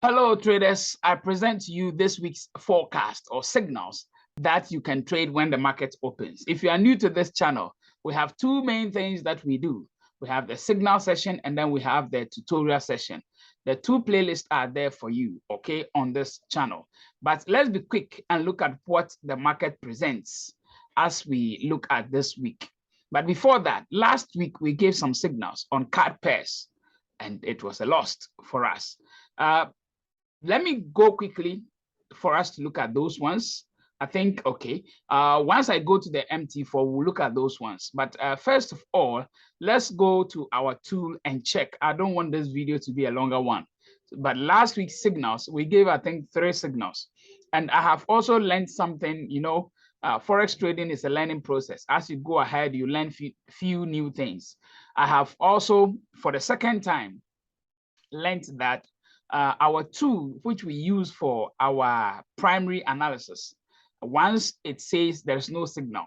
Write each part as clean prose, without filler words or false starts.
Hello, traders. I present to you this week's forecast or signals that you can trade when the market opens. If you are new to this channel, we have two main things that we do. We have the signal session and then we have the tutorial session. The two playlists are there for you, okay, on this channel. But let's be quick and look at what the market presents as we look at this week. But before that, last week we gave some signals on card pairs and it was a loss for us. Let me go quickly for us to look at those ones. I think, okay, once I go to the MT4, we'll look at those ones. But first of all, let's go to our tool and check. I don't want this video to be a longer one. But last week's signals, we gave, I think, 3 signals. And I have also learned something, Forex trading is a learning process. As you go ahead, you learn few new things. I have also, for the second time, learned that our tool, which we use for our primary analysis, once it says there's no signal,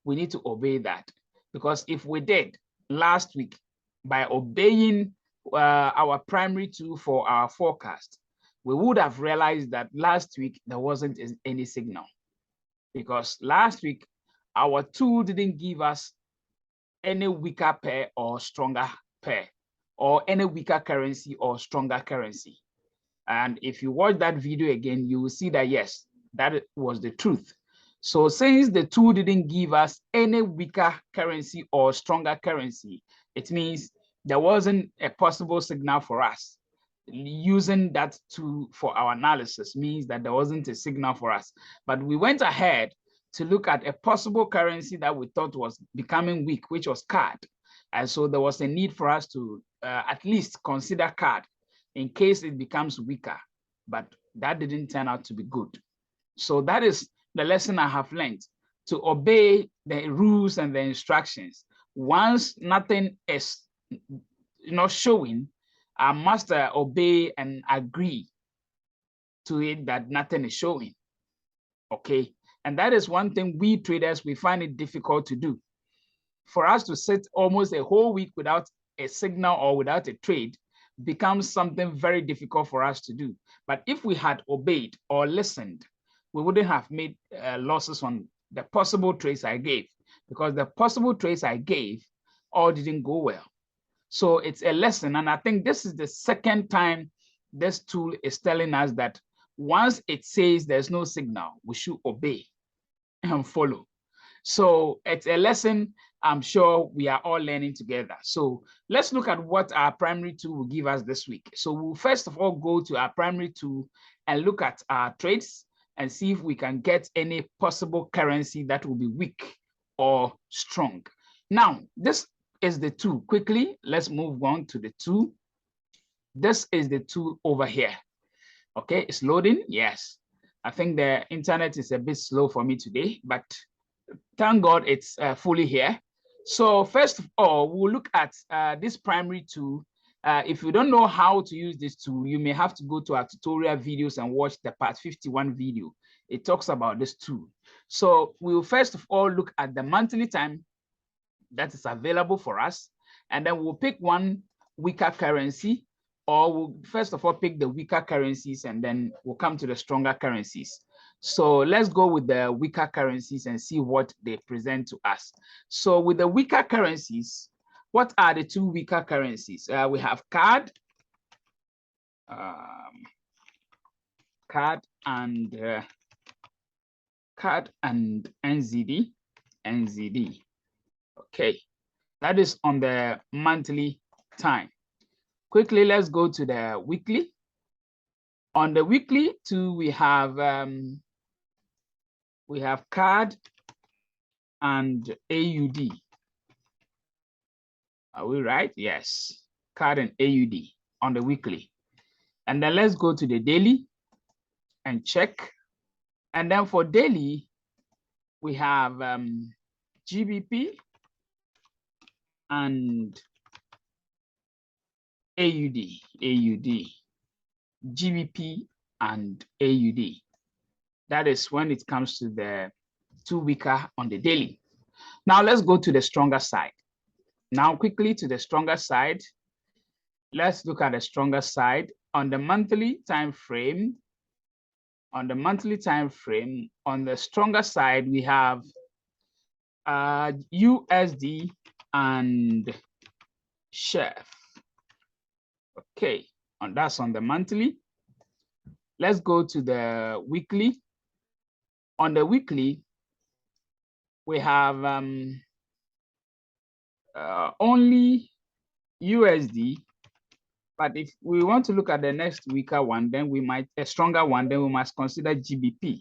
we need to obey that. Because if we did last week by obeying our primary tool for our forecast, we would have realized that last week there wasn't any signal. Because last week, our tool didn't give us any weaker pair or stronger pair, or any weaker currency or stronger currency. And if you watch that video again, you will see that, yes, that was the truth. So since the tool didn't give us any weaker currency or stronger currency, it means there wasn't a possible signal for us. Using that tool for our analysis means that there wasn't a signal for us. But we went ahead to look at a possible currency that we thought was becoming weak, which was CAD. And so there was a need for us to at least consider CAD in case it becomes weaker, but that didn't turn out to be good. So that is the lesson I have learned, to obey the rules and the instructions. Once nothing is showing, I must obey and agree to it that nothing is showing, okay? And that is one thing we traders, we find it difficult to do. For us to sit almost a whole week without a signal or without a trade becomes something very difficult for us to do. But if we had obeyed or listened, we wouldn't have made losses on the possible trades I gave, because the possible trades I gave all didn't go well. So it's a lesson. And I think this is the second time this tool is telling us that once it says there's no signal, we should obey and follow. So it's a lesson I'm sure we are all learning together. So let's look at what our primary tool will give us this week. So we'll first of all go to our primary tool and look at our trades and see if we can get any possible currency that will be weak or strong. Now, this is the tool. Quickly, let's move on to the tool. This is the tool over here. Okay, it's loading. Yes. I think the internet is a bit slow for me today, but thank God it's fully here. So first of all, we'll look at this primary tool. If you don't know how to use this tool, you may have to go to our tutorial videos and watch the part 51 video. It talks about this tool. So we'll first of all look at the monthly time that is available for us. And then we'll pick one weaker currency, or we'll first of all pick the weaker currencies and then we'll come to the stronger currencies. So let's go with the weaker currencies and see what they present to us. So with the weaker currencies, what are the two weaker currencies? We have CAD, CAD and NZD. Okay, that is on the monthly time. Quickly, let's go to the weekly. On the weekly too, we have CAD and AUD. Are we right? Yes, CAD and AUD on the weekly. And then let's go to the daily and check. And then for daily, we have GBP and AUD, GBP and AUD. That is when it comes to the two weaker on the daily. Now let's go to the stronger side. Now quickly to the stronger side. Let's look at the stronger side on the monthly time frame. On the monthly time frame, on the stronger side, we have USD and chef. Okay, and that's on the monthly. Let's go to the weekly. On the weekly, we have only USD. But if we want to look at the next weaker one, then we might, a stronger one, then we must consider GBP.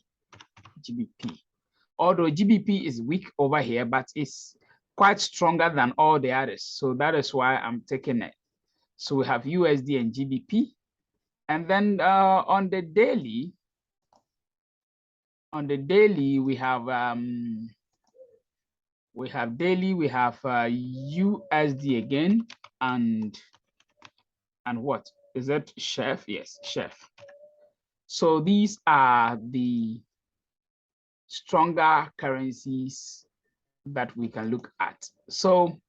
Although GBP is weak over here, but it's quite stronger than all the others. So that is why I'm taking it. So we have USD and GBP. And then on the daily, we have USD again, and what is that? Chef? Yes, chef. So these are the stronger currencies that we can look at. So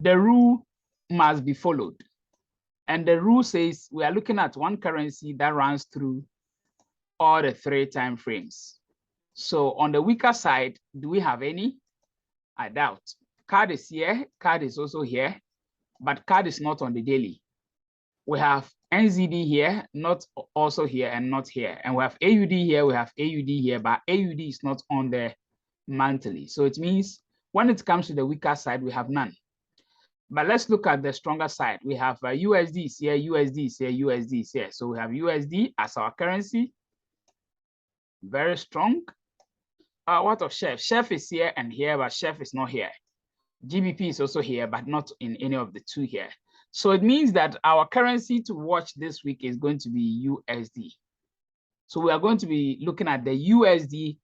the rule must be followed. And the rule says we are looking at one currency that runs through all the 3 time frames. So on the weaker side, do we have any? I doubt. CAD is here, CAD is also here, but CAD is not on the daily. We have NZD here, not also here and not here. And we have AUD here, we have AUD here, but AUD is not on the monthly. So it means when it comes to the weaker side, we have none. But let's look at the stronger side. We have USD is here, USD is here, USD is here. So we have USD as our currency. Very strong. What of chef? Chef is here and here, but chef is not here. GBP is also here, but not in any of the 2 here. So it means that our currency to watch this week is going to be USD. So we are going to be looking at the USD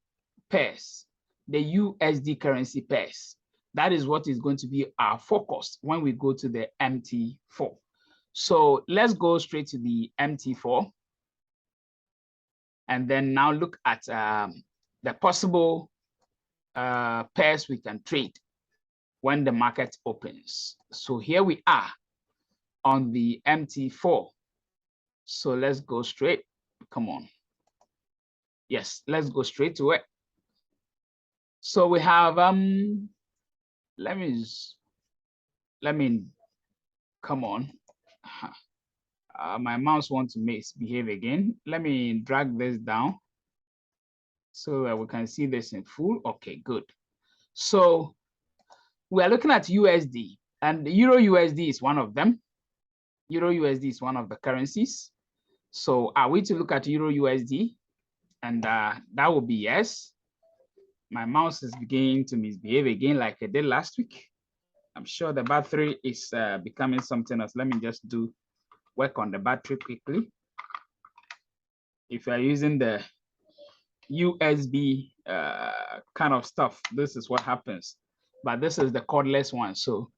pairs, the USD currency pairs. That is what is going to be our focus when we go to the MT4. So let's go straight to the MT4. And then now look at the possible pairs we can trade when the market opens. So here we are on the MT4. So let's go straight. Come on. Yes, let's go straight to it. So we have let me come on. My mouse wants to misbehave again. Let me drag this down so that we can see this in full. Okay, good. So we are looking at USD, and Euro USD is one of them. Euro USD is one of the currencies. So are we to look at Euro USD? And that will be yes. My mouse is beginning to misbehave again like I did last week. I'm sure the battery is becoming something else. Let me just work on the battery quickly. If you're using the USB kind of stuff, this is what happens. But this is the cordless one. So,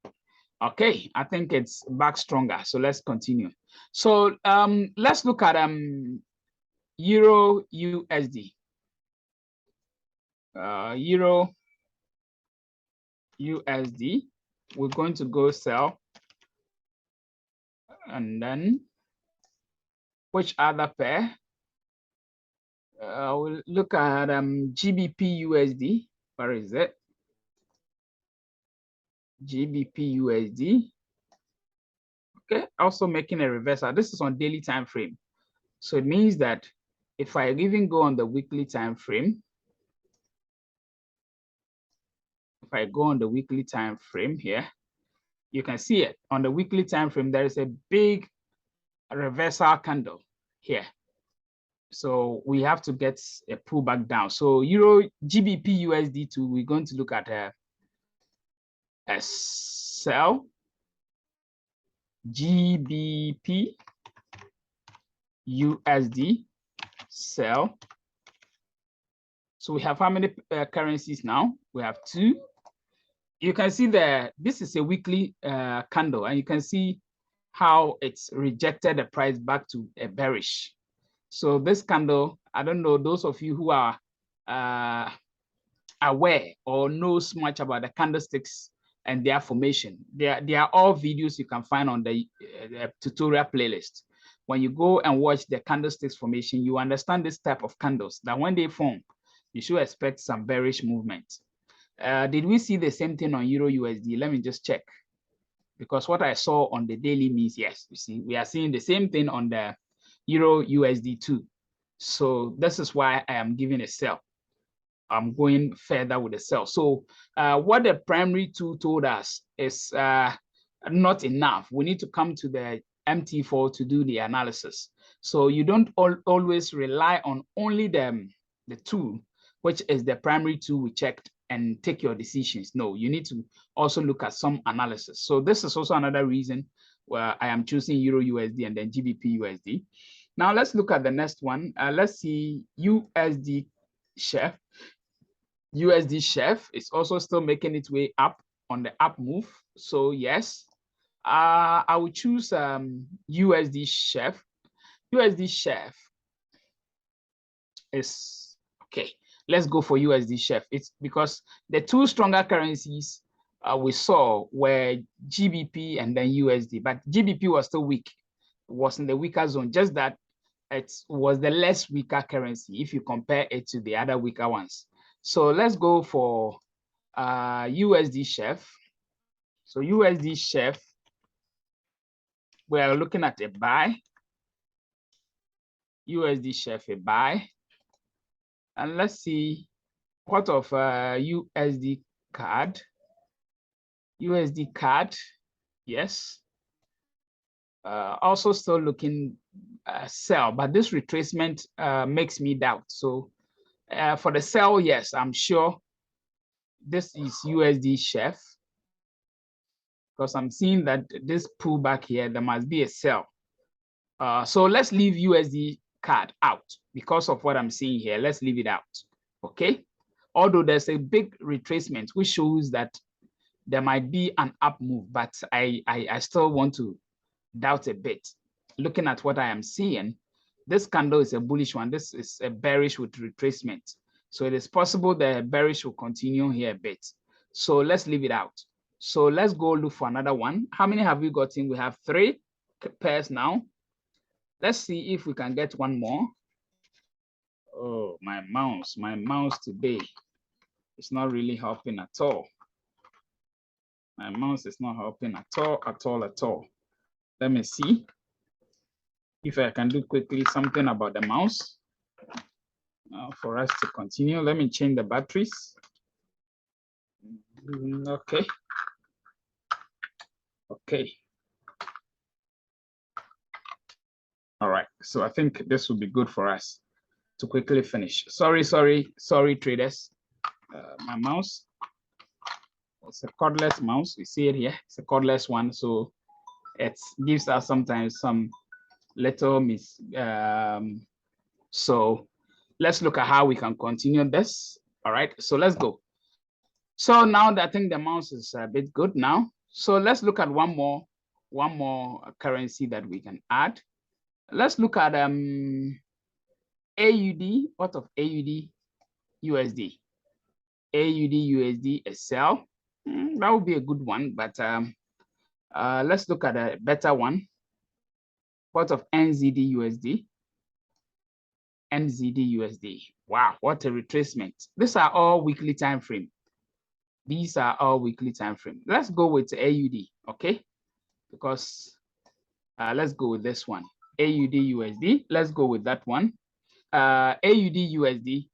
okay, I think it's back stronger. So let's continue. So let's look at Euro USD. Euro USD. We're going to go sell. And then which other pair? We'll look at GBP USD. Where is it? GBP USD. Okay, also making a reversal. This is on daily time frame. So it means that if I even go on the weekly time frame, if I go on the weekly time frame here, you can see it on the weekly time frame. There is a big reversal candle here. So we have to get a pullback down. So Euro GBP USD2, we're going to look at a sell GBP USD sell. So we have how many currencies now? We have 2. You can see this is a weekly candle, and you can see how it's rejected the price back to a bearish. So this candle, I don't know, those of you who are aware or knows much about the candlesticks and their formation. They are all videos you can find on the tutorial playlist. When you go and watch the candlesticks formation, you understand this type of candles that when they form, you should expect some bearish movement. Did we see the same thing on Euro USD? Let me just check. Because what I saw on the daily means, yes, you see, we are seeing the same thing on the Euro USD too. So this is why I am giving a sell. I'm going further with the sell. So what the primary tool told us is not enough. We need to come to the MT4 to do the analysis. So you don't always rely on only the tool, which is the primary tool we checked, and take your decisions. No, you need to also look at some analysis. So this is also another reason where I am choosing Euro USD and then GBP USD. Now let's look at the next one. Let's see USD chef. USD chef is also still making its way up on the up move. So yes, I will choose USD chef. USD chef is okay. Let's go for USD chef. It's because the two stronger currencies we saw were GBP and then USD, but GBP was still weak. It was in the weaker zone, just that it was the less weaker currency if you compare it to the other weaker ones. So let's go for USD chef. So USD chef, we are looking at a buy. USD chef, a buy. And let's see what of USD card. USD card, yes. Also still looking sell, but this retracement makes me doubt. So for the sell, yes, I'm sure this is USD chef, because I'm seeing that this pullback here, there must be a sell. So let's leave USD card out because of what I'm seeing here. Let's leave it out, okay? Although there's a big retracement, which shows that there might be an up move, but I still want to doubt a bit. Looking at what I am seeing, this candle is a bullish one. This is a bearish with retracement. So it is possible the bearish will continue here a bit. So let's leave it out. So let's go look for another one. How many have we gotten? We have 3 pairs now. Let's see if we can get one more. Oh, my mouse today is not really helping at all. My mouse is not helping at all. Let me see if I can do quickly something about the mouse for us to continue. Let me change the batteries. Okay. All right, so I think this will be good for us to quickly finish. Sorry, traders. My mouse, it's a cordless mouse. You see it here, it's a cordless one. So it gives us sometimes some little miss. So let's look at how we can continue this. All right, so let's go. So now that I think the mouse is a bit good now. So let's look at one more currency that we can add. Let's look at AUD. What of AUD USD? AUD USD a sell. That would be a good one, but let's look at a better one. What of NZD USD? NZD USD. Wow, what a retracement. These are all weekly time frame. These are all weekly time frame. Let's go with AUD, okay? Because let's go with this one. AUD USD. Let's go with that one. AUD USD.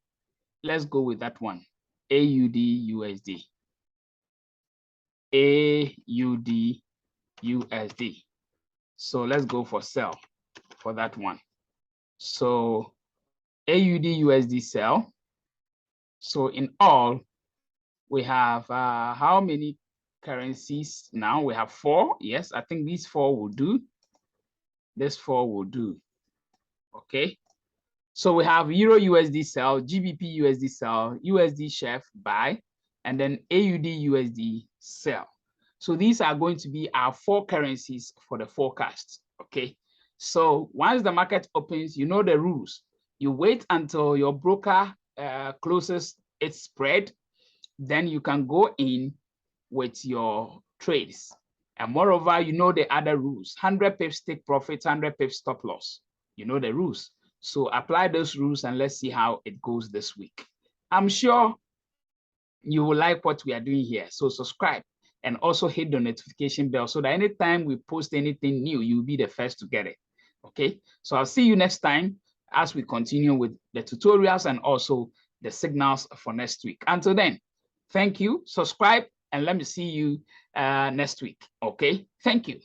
Let's go with that one. AUD USD. AUD USD. So let's go for sell for that one. So AUD USD sell. So in all, we have how many currencies now? We have 4. Yes, I think these 4 will do. This 4 will do. Okay. So we have Euro USD sell, GBP USD sell, USD chef buy, and then AUD USD sell. So these are going to be our 4 currencies for the forecast. Okay. So once the market opens, you know the rules. You wait until your broker closes its spread. Then you can go in with your trades. And moreover, you know the other rules. 100 pips take profit, 100 pips stop loss. You know the rules. So apply those rules and let's see how it goes this week. I'm sure you will like what we are doing here. So subscribe and also hit the notification bell so that anytime we post anything new, you'll be the first to get it. Okay, so I'll see you next time as we continue with the tutorials and also the signals for next week. Until then, thank you, subscribe, and let me see you next week. Okay, thank you.